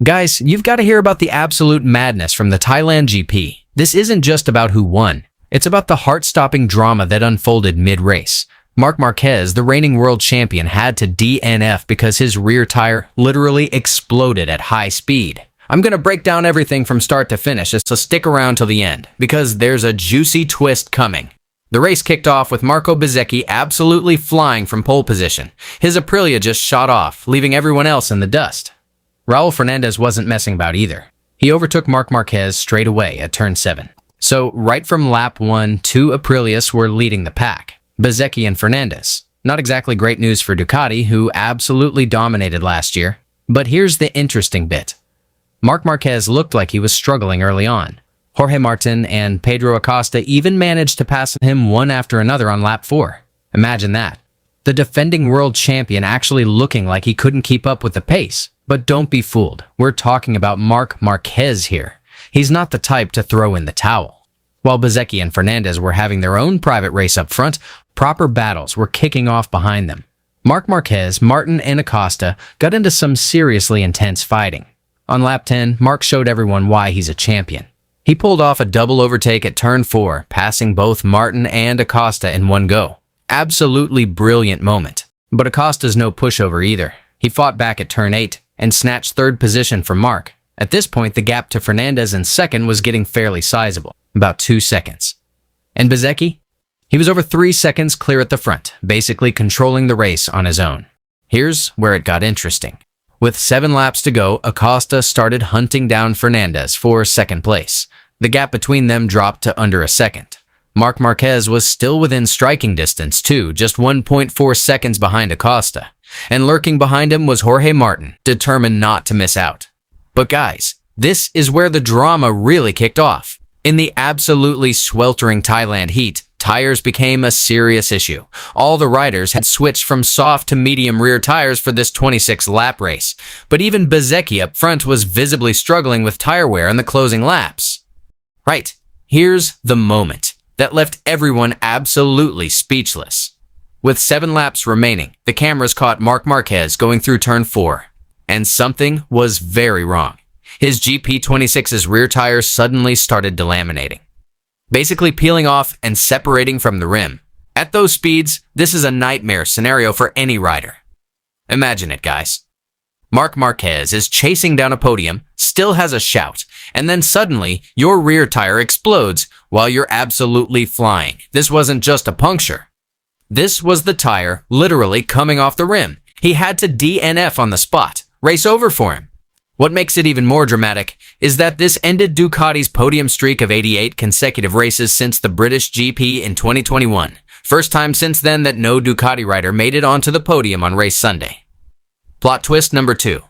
Guys, you've got to hear about the absolute madness from the Thailand GP. This isn't just about who won. It's about the heart-stopping drama that unfolded mid-race. Marc Marquez, the reigning world champion, had to DNF because his rear tire literally exploded at high speed. I'm going to break down everything from start to finish, so stick around till the end, because there's a juicy twist coming. The race kicked off with Marco Bezzecchi absolutely flying from pole position. His Aprilia just shot off, leaving everyone else in the dust. Raul Fernandez wasn't messing about either. He overtook Marc Marquez straight away at turn 7. So right from lap 1, two Aprilias were leading the pack, Bezzecchi and Fernandez. Not exactly great news for Ducati, who absolutely dominated last year. But here's the interesting bit. Marc Marquez looked like he was struggling early on. Jorge Martin and Pedro Acosta even managed to pass him one after another on lap 4. Imagine that. The defending world champion actually looking like he couldn't keep up with the pace. But don't be fooled. We're talking about Marc Marquez here. He's not the type to throw in the towel. While Bezzecchi and Fernandez were having their own private race up front, proper battles were kicking off behind them. Marc Marquez, Martin, and Acosta got into some seriously intense fighting. On lap 10, Marc showed everyone why he's a champion. He pulled off a double overtake at turn 4, passing both Martin and Acosta in one go. Absolutely brilliant moment. But Acosta's no pushover either. He fought back at turn 8 and snatched third position from Marc. At this point, the gap to Fernandez in second was getting fairly sizable, about 2 seconds. And Bezzecchi? He was over 3 seconds clear at the front, basically controlling the race on his own. Here's where it got interesting. With 7 laps to go, Acosta started hunting down Fernandez for second place. The gap between them dropped to under a second. Marc Marquez was still within striking distance too, just 1.4 seconds behind Acosta. And lurking behind him was Jorge Martin, determined not to miss out. But guys, this is where the drama really kicked off. In the absolutely sweltering Thailand heat, tires became a serious issue. All the riders had switched from soft to medium rear tires for this 26-lap race. But even Bezzecchi up front was visibly struggling with tire wear in the closing laps. Right, here's the moment that left everyone absolutely speechless. With 7 laps remaining, the cameras caught Marc Marquez going through turn 4. And something was very wrong. His GP26's rear tires suddenly started delaminating, basically peeling off and separating from the rim. At those speeds, this is a nightmare scenario for any rider. Imagine it, guys. Marc Marquez is chasing down a podium, still has a shout, and then suddenly your rear tire explodes while you're absolutely flying. This wasn't just a puncture. This was the tire literally coming off the rim. He had to DNF on the spot, race over for him. What makes it even more dramatic is that this ended Ducati's podium streak of 88 consecutive races since the British GP in 2021. First time since then that no Ducati rider made it onto the podium on race Sunday. Plot twist number 2.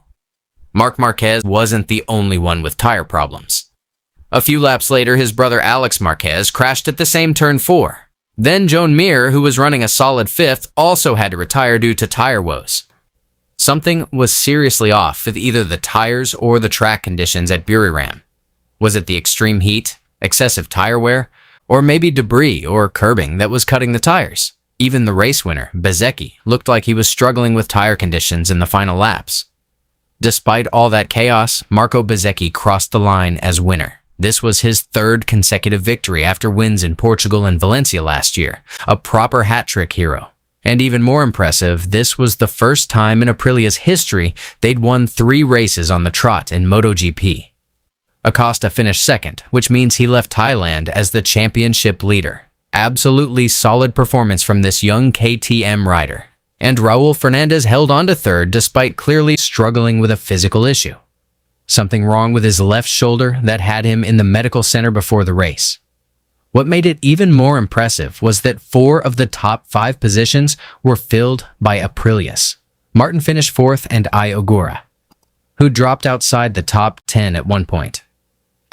Marc Marquez wasn't the only one with tire problems. A few laps later, his brother Alex Marquez crashed at the same turn 4. Then Joan Mir, who was running a solid 5th, also had to retire due to tire woes. Something was seriously off with either the tires or the track conditions at Buriram. Was it the extreme heat, excessive tire wear, or maybe debris or curbing that was cutting the tires? Even the race winner, Bezzecchi, looked like he was struggling with tire conditions in the final laps. Despite all that chaos, Marco Bezzecchi crossed the line as winner. This was his 3rd consecutive victory after wins in Portugal and Valencia last year, a proper hat-trick hero. And even more impressive, this was the first time in Aprilia's history they'd won 3 races on the trot in MotoGP. Acosta finished 2nd, which means he left Thailand as the championship leader. Absolutely solid performance from this young KTM rider. And Raul Fernandez held on to 3rd despite clearly struggling with a physical issue. Something wrong with his left shoulder that had him in the medical center before the race. What made it even more impressive was that 4 of the top 5 positions were filled by Aprilias. Martin finished 4th and Ogura, who dropped outside the top 10 at one point,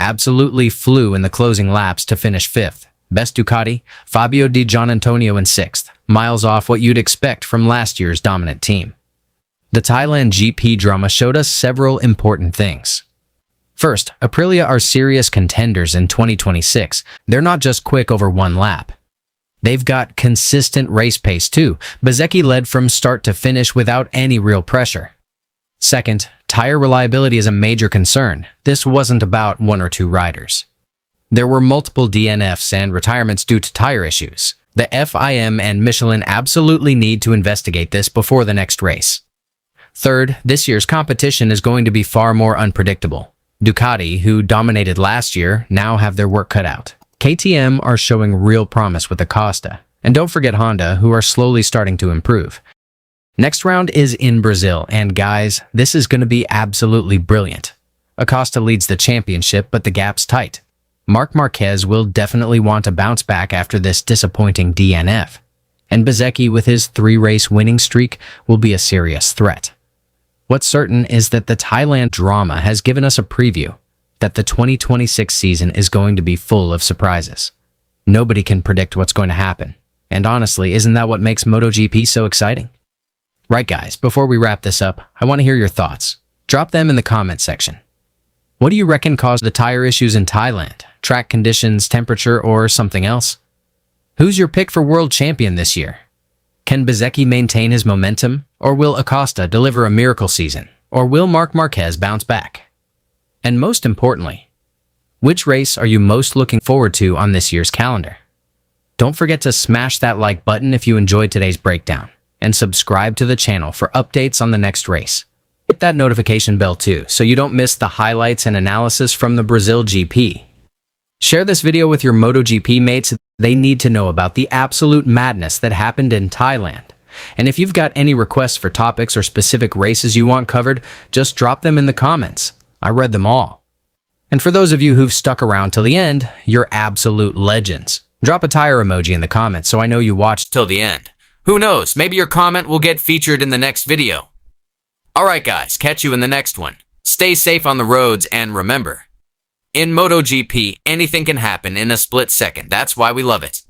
absolutely flew in the closing laps to finish 5th. Best Ducati, Fabio Di Giannantonio in 6th, miles off what you'd expect from last year's dominant team. The Thailand GP drama showed us several important things. First, Aprilia are serious contenders in 2026. They're not just quick over one lap. They've got consistent race pace too. Bezzecchi led from start to finish without any real pressure. Second, Tire reliability is a major concern. This wasn't about one or two riders. There were multiple DNFs and retirements due to tire issues. The FIM and Michelin absolutely need to investigate this before the next race. Third, this year's competition is going to be far more unpredictable. Ducati, who dominated last year, now have their work cut out. KTM are showing real promise with Acosta. And don't forget Honda, who are slowly starting to improve. Next round is in Brazil, and guys, this is going to be absolutely brilliant. Acosta leads the championship, but the gap's tight. MARC Marquez will definitely want to bounce back after this disappointing DNF. And Bezzecchi, with his 3-race winning streak, will be a serious threat. What's certain is that the Thailand drama has given us a preview that the 2026 season is going to be full of surprises. Nobody can predict what's going to happen. And honestly, isn't that what makes MotoGP so exciting? Right guys, before we wrap this up, I want to hear your thoughts. Drop them in the comment section. What do you reckon caused the tire issues in Thailand? Track conditions, temperature, or something else? Who's your pick for world champion this year? Can Bezzecchi maintain his momentum? Or will Acosta deliver a miracle season? Or will MARC Marquez bounce back? And most importantly, which race are you most looking forward to on this year's calendar? Don't forget to smash that like button if you enjoyed today's breakdown, and subscribe to the channel for updates on the next race. Hit that notification bell too, so you don't miss the highlights and analysis from the Brazil GP. Share this video with your MotoGP mates. They need to know about the absolute madness that happened in Thailand. And if you've got any requests for topics or specific races you want covered, just drop them in the comments. I read them all. And for those of you who've stuck around till the end, you're absolute legends. Drop a tire emoji in the comments so I know you watched till the end. Who knows, maybe your comment will get featured in the next video. Alright guys, catch you in the next one. Stay safe on the roads, and remember, in MotoGP, anything can happen in a split second. That's why we love it.